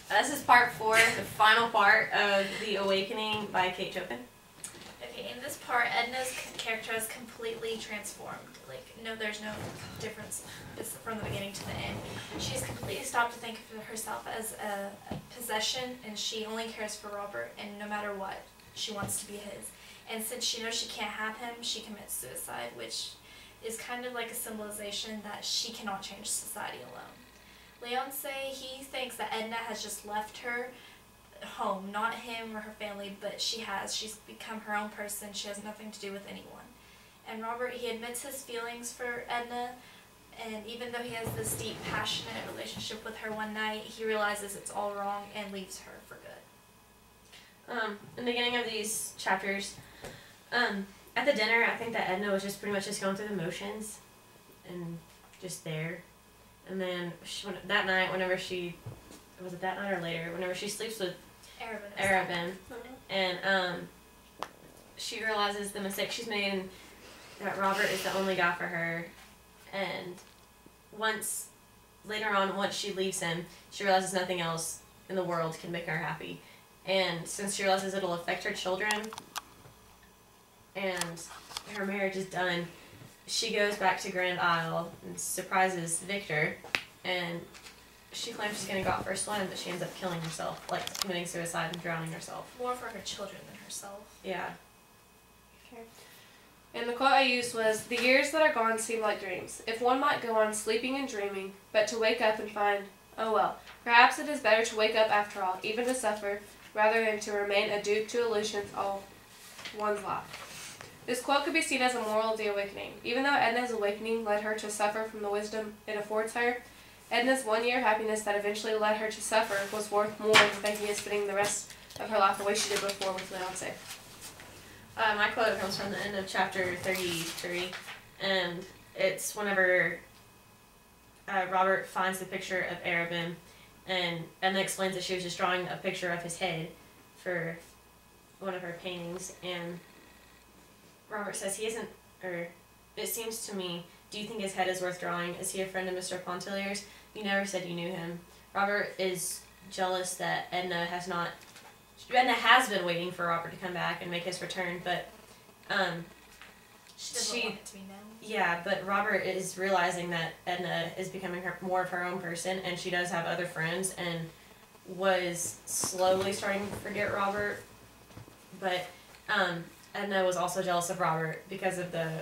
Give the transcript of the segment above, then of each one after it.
This is part 4, the final part of The Awakening by Kate Chopin. Okay, in this part, Edna's character is completely transformed. Like, no, there's no difference from the beginning to the end. She's completely stopped to think of herself as a possession, and she only cares for Robert, and no matter what, she wants to be his. And since she knows she can't have him, she commits suicide, which is kind of like a symbolization that she cannot change society alone. Leonce, he thinks that Edna has just left her home, not him or her family, but she has. She's become her own person. She has nothing to do with anyone. And Robert, he admits his feelings for Edna, and even though he has this deep, passionate relationship with her one night, he realizes it's all wrong and leaves her for good. In the beginning of these chapters, at the dinner, I think that Edna was just pretty much just going through the motions and just there. And then that night, whenever she, was it that night or later, whenever she sleeps with Arabin, and she realizes the mistake she's made and that Robert is the only guy for her. And later on, once she leaves him, she realizes nothing else in the world can make her happy. And since she realizes it'll affect her children and her marriage is done, she goes back to Grand Isle and surprises Victor, and she claims she's going to go out for a swim, but she ends up killing herself, like committing suicide and drowning herself. More for her children than herself. Yeah. Okay. And the quote I used was, "The years that are gone seem like dreams. If one might go on sleeping and dreaming, but to wake up and find, oh well, perhaps it is better to wake up after all, even to suffer, rather than to remain a dupe to illusions all one's life." This quote could be seen as a moral of the awakening. Even though Edna's awakening led her to suffer from the wisdom it affords her, Edna's one-year happiness that eventually led her to suffer was worth more than thinking of spending the rest of her life the way she did before with Leonce. My quote comes from the end of chapter 33, and it's whenever Robert finds the picture of Arabin, and Edna explains that she was just drawing a picture of his head for one of her paintings, and Robert says he isn't, or it seems to me, do you think his head is worth drawing? Is he a friend of Mr. Pontellier's? You never said you knew him. Robert is jealous that Edna has been waiting for Robert to come back and make his return, but She doesn't want it to be known. Yeah, but Robert is realizing that Edna is becoming more of her own person, and she does have other friends, and was slowly starting to forget Robert, but Edna was also jealous of Robert because of the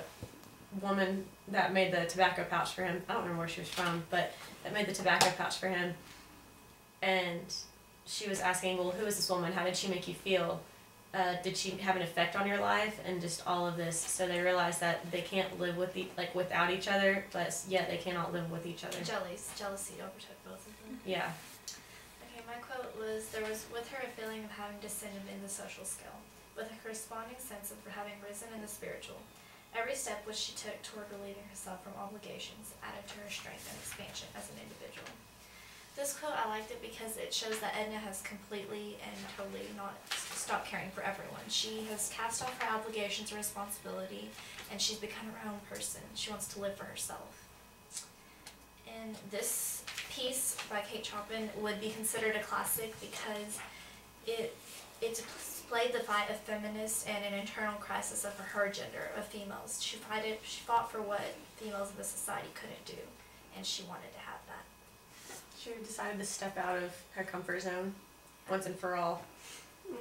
woman that made the tobacco pouch for him. I don't remember where she was from, but that made the tobacco pouch for him. And she was asking, well, who is this woman? How did she make you feel? Did she have an effect on your life? And just all of this. So they realized that they can't live without each other, but yet they cannot live with each other. Jealousy overtook both of them. Yeah. Okay, my quote was, "There was with her a feeling of having descended in the social scale, with a corresponding sense of having risen in the spiritual. Every step which she took toward relieving herself from obligations added to her strength and expansion as an individual." This quote, I liked it because it shows that Edna has completely and totally not stopped caring for everyone. She has cast off her obligations and responsibility, and she's become her own person. She wants to live for herself. And this piece by Kate Chopin would be considered a classic because it displayed the fight of feminists and an internal crisis of her gender, of females. She fought for what females in the society couldn't do, and she wanted to have that. She decided to step out of her comfort zone once and for all.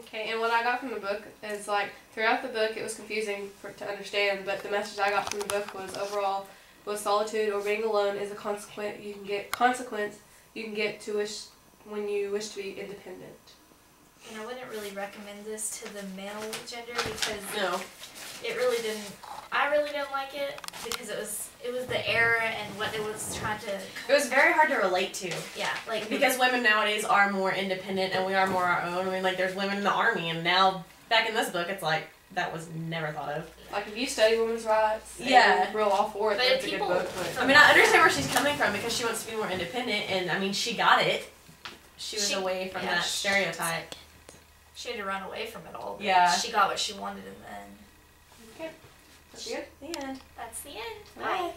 Okay, and what I got from the book is, like, throughout the book it was confusing to understand, but the message I got from the book was, overall, both solitude or being alone is a consequence you can get to when you wish to be independent. And I wouldn't really recommend this to the male gender because No. I really didn't like it because it was the era and what it was trying to. It was very hard to relate to. Yeah, like Because women nowadays are more independent and we are more our own. I mean, like, there's women in the army, and now, back in this book, it's like, that was never thought of. Like, if you study women's rights, Yeah, real all for it, But that's a people- good book. But I mean, I understand where she's coming from because she wants to be more independent, and I mean, she got it. She was away from that stereotype. She had to run away from it all. But Yeah. She got what she wanted in the end. okay, that's good. The end. That's the end. Bye. Bye.